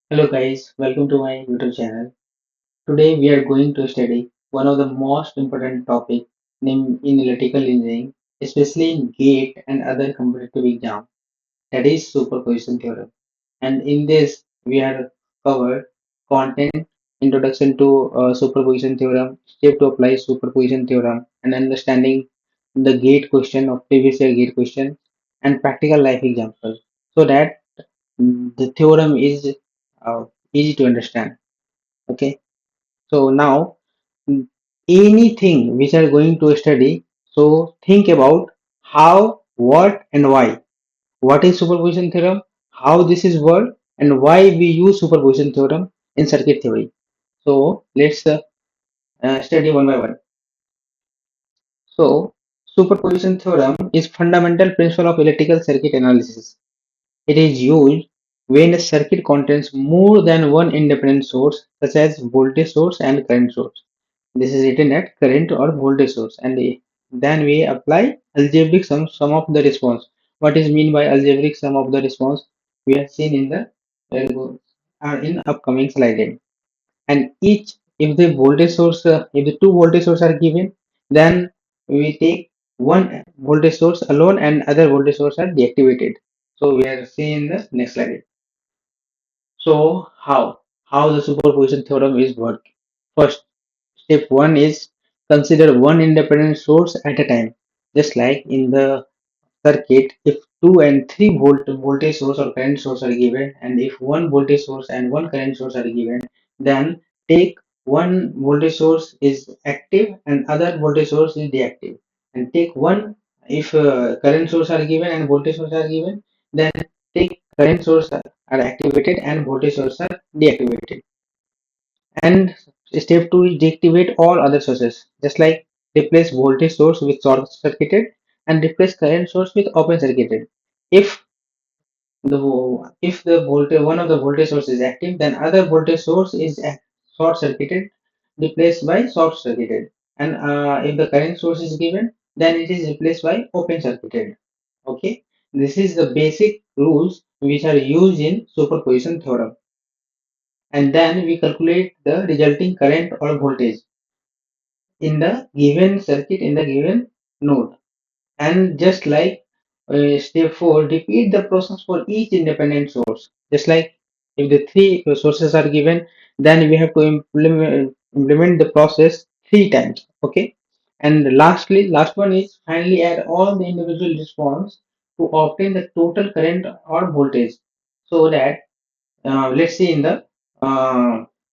Hello guys, welcome to my YouTube channel. Today we are going to study one of the most important topic in electrical engineering, especially in GATE and other competitive exam, that is superposition theorem. And in this we have covered content, introduction to superposition theorem, step to apply superposition theorem, and understanding the GATE question of previous year GATE question and practical life example, so that the theorem is easy to understand. Okay, so now mm, anything which are going to study, so think about how, what, and why. What is superposition theorem? How this is worked, and why we use superposition theorem in circuit theory. So let's study one by one. So superposition theorem is fundamental principle of electrical circuit analysis. It is used when a circuit contains more than one independent source, such as voltage source and current source. This is written at current or voltage source, and then we apply algebraic sum of the response. What is mean by algebraic sum of the response? We have seen in the in upcoming slide. And each, if the voltage source, if the two voltage sources are given, then we take one voltage source alone and other voltage source are deactivated. So we are seeing the next slide. So how the superposition theorem is work? First, step one is consider one independent source at a time. Just like in the circuit, if 2 and 3 volt voltage source or current source are given, and if one voltage source and one current source are given, then take one voltage source is active and other voltage source is deactive, and take one, if current source are given and voltage source are given, then take current source are activated and voltage source are deactivated. And step 2 is deactivate all other sources, just like replace voltage source with short circuited and replace current source with open circuited. If the voltage, one of the voltage source is active, then other voltage source is short circuited, replaced by short circuited. And if the current source is given, then it is replaced by open circuited. Okay, this is the basic rules which are used in superposition theorem. And then we calculate the resulting current or voltage in the given circuit in the given node. And just like step 4, repeat the process for each independent source. Just like if the three sources are given, then we have to implement the process 3 times. Okay. And lastly, last one is finally add all the individual response to obtain the total current or voltage. So that let's see in the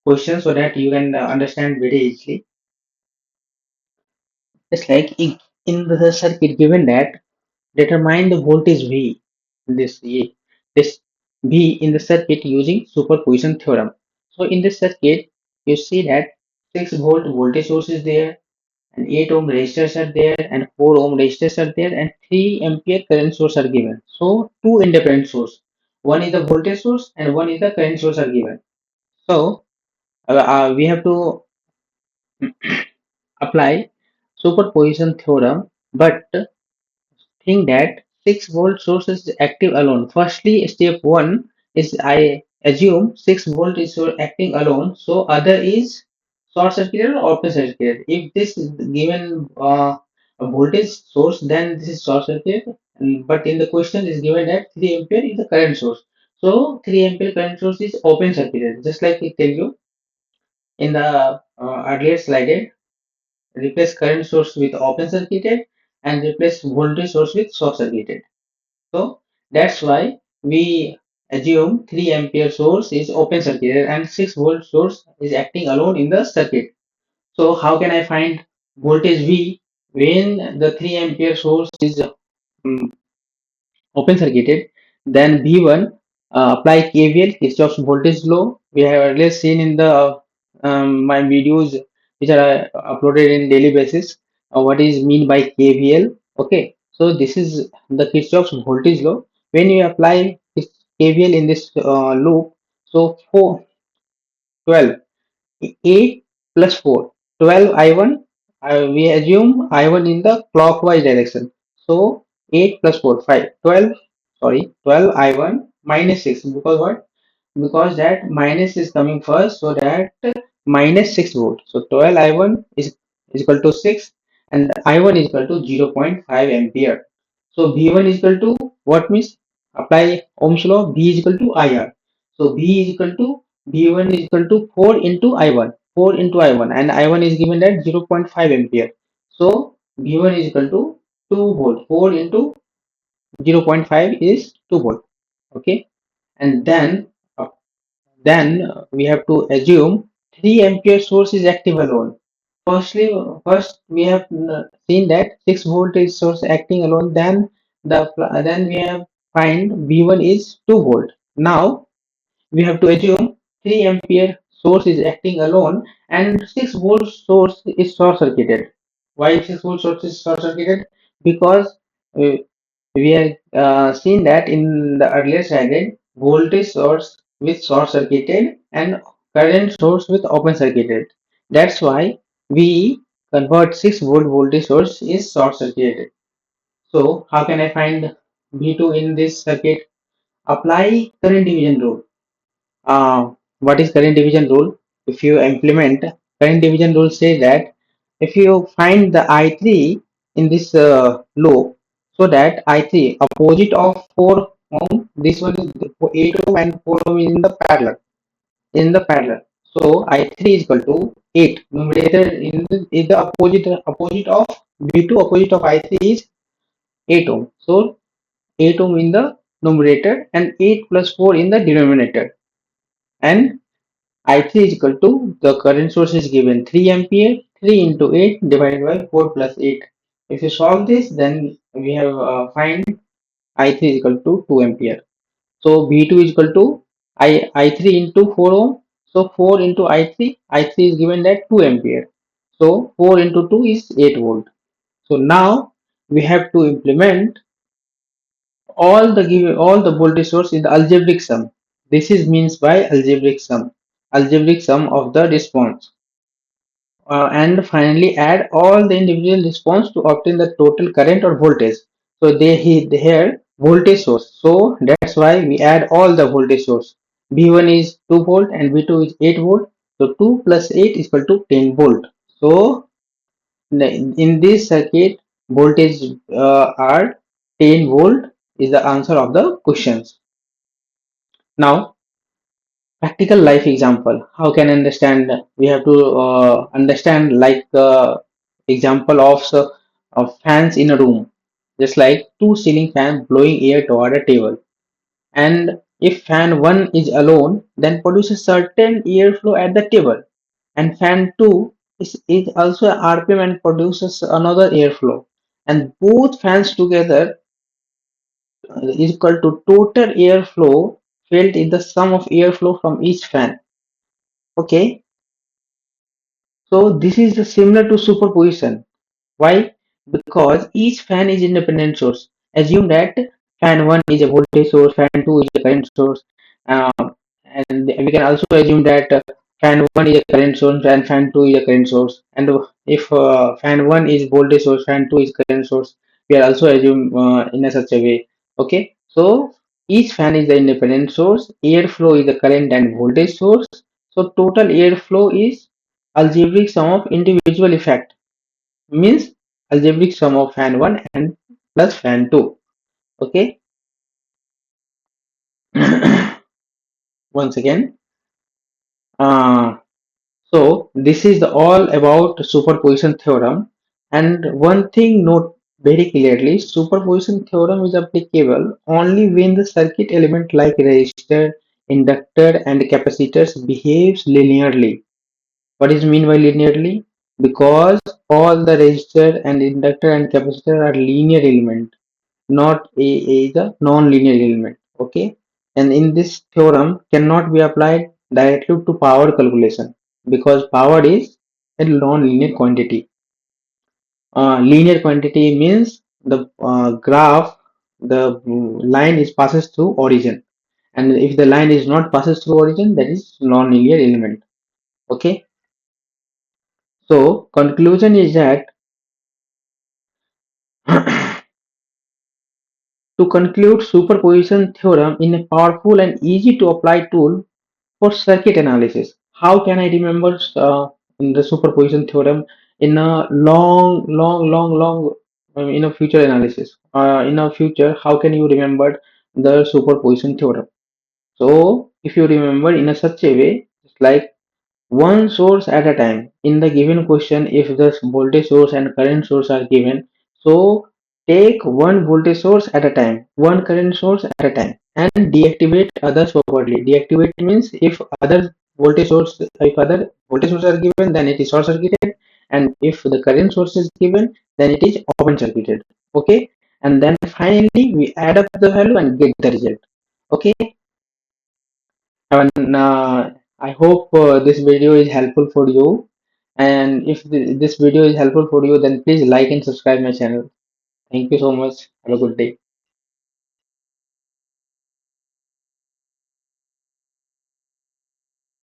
question, so that you can understand very easily. It's like in the circuit given that determine the voltage V, this V in the circuit using superposition theorem. So in this circuit, you see that 6 volt voltage source is there, and 8 ohm resistors are there, and 4 ohm resistors are there, and 3 ampere current source are given. So two independent source, one is the voltage source and one is the current source are given. So we have to apply superposition theorem, but think that 6 volt source is active alone. Firstly, step 1 is I assume 6 volt is acting alone, so other is short circuited or open circuited. If this is given a voltage source, then this is short circuit. But in the question is given that 3 ampere is the current source. So 3 ampere current source is open circuited. Just like we tell you in the earlier slide, replace current source with open circuited and replace voltage source with short circuited. So that's why we assume 3 ampere source is open circuited and 6 volt source is acting alone in the circuit. So how can I find voltage V when the 3 ampere source is um, open circuited? Then V1, apply KVL, Kirchhoff's voltage law. We have earlier seen in the my videos which are uploaded in daily basis. What is mean by KVL? Okay, so this is the Kirchhoff's voltage law. When you apply this KVL in this loop, so 12, 8 plus 4, 12 I1. We assume I1 in the clockwise direction. So 8 plus 4, 5, 12, sorry, 12 I1 minus 6, because what? because that minus is coming first, so that minus 6 volt. So 12 I1 is equal to 6 and I1 is equal to 0.5 ampere. So V1 is equal to what means apply Ohm's law, V is equal to IR. So V is equal to V1 is equal to 4 into I1, 4 into I1 and I1 is given at 0.5 ampere. So V1 is equal to 2 volt, 4 into 0.5 is 2 volt. Okay, and then we have to assume 3 ampere source is active alone. First we have seen that 6 voltage source acting alone. Then we have find V1 is 2 volt. Now we have to assume 3 ampere source is acting alone and 6 volt source is short circuited. Why 6 volt source is short circuited? Because uh, we have seen that in the earlier slide, voltage source with short circuited and current source with open circuited. That's why we convert 6 volt voltage source is short circuited. So how can I find V2 in this circuit? Apply current division rule. What is current division rule? If you implement current division rule, say that if you find the I3 in this loop, so that I3 opposite of 4 ohm, this one is 8 ohm and 4 ohm is in the parallel. So I3 is equal to 8. Numerator is the opposite of V2, opposite of I3 is 8 ohm. So 8 ohm in the numerator and 8 plus 4 in the denominator. And I3 is equal to the current source is given 3 ampere, 3 into 8 divided by 4 plus 8. If you solve this, then we have find I3 is equal to 2 ampere. So V2 is equal to I3 into 4 ohm. So 4 into I3, I3 is given that 2 ampere. So 4 into 2 is 8 volt. So now we have to implement all the voltage source in the algebraic sum. This is means by algebraic sum of the response. And finally add all the individual response to obtain the total current or voltage. So here voltage source. So that's why we add all the voltage source. V1 is 2 volt and V2 is 8 volt. So 2 plus 8 is equal to 10 volt. So in this circuit voltage are 10 volt is the answer of the questions. Now practical life example, how can I understand? We have to understand like example of fans in a room, just like two ceiling fans blowing air toward a table. And if fan 1 is alone, then produces certain airflow at the table, and fan 2 is also RPM and produces another airflow, and both fans together is equal to total airflow felt in the sum of airflow from each fan. Okay, so this is similar to superposition. Why? Because each fan is independent source. Assume that fan 1 is a voltage source, fan 2 is a current source, and we can also assume that fan 1 is a current source and fan 2 is a current source. And if fan 1 is voltage source, fan 2 is current source, we are also assume in a such a way. Okay, so each fan is the independent source, airflow is the current and voltage source. So total airflow is algebraic sum of individual effect, means algebraic sum of fan 1 and plus fan 2. Okay. Once again, uh, so this is all about superposition theorem, and one thing note very clearly, superposition theorem is applicable only when the circuit element like resistor, inductor and capacitors behaves linearly. What is mean by linearly? Because all the resistor and inductor and capacitor are linear element, not A is a non-linear element. Okay, and in this theorem cannot be applied directly to power calculation because power is a non-linear quantity. Linear quantity means the graph, the line is passes through origin, and if the line is not passes through origin, that is non-linear element. Okay, so conclusion is that to conclude superposition theorem in a powerful and easy to apply tool for circuit analysis. How can I remember in the superposition theorem in a long in a future analysis? In a future, how can you remember the superposition theorem? So, if you remember in a such a way, it's like one source at a time. In the given question, if the voltage source and current source are given, so take one voltage source at a time, one current source at a time, and deactivate others properly. Deactivate means if other voltage sources are given, then it is short circuited, and if the current source is given, then it is open circuited. Okay, and then finally we add up the value and get the result. Okay, and I hope this video is helpful for you. And if this video is helpful for you, then please like and subscribe my channel. Thank you so much. Have a good day.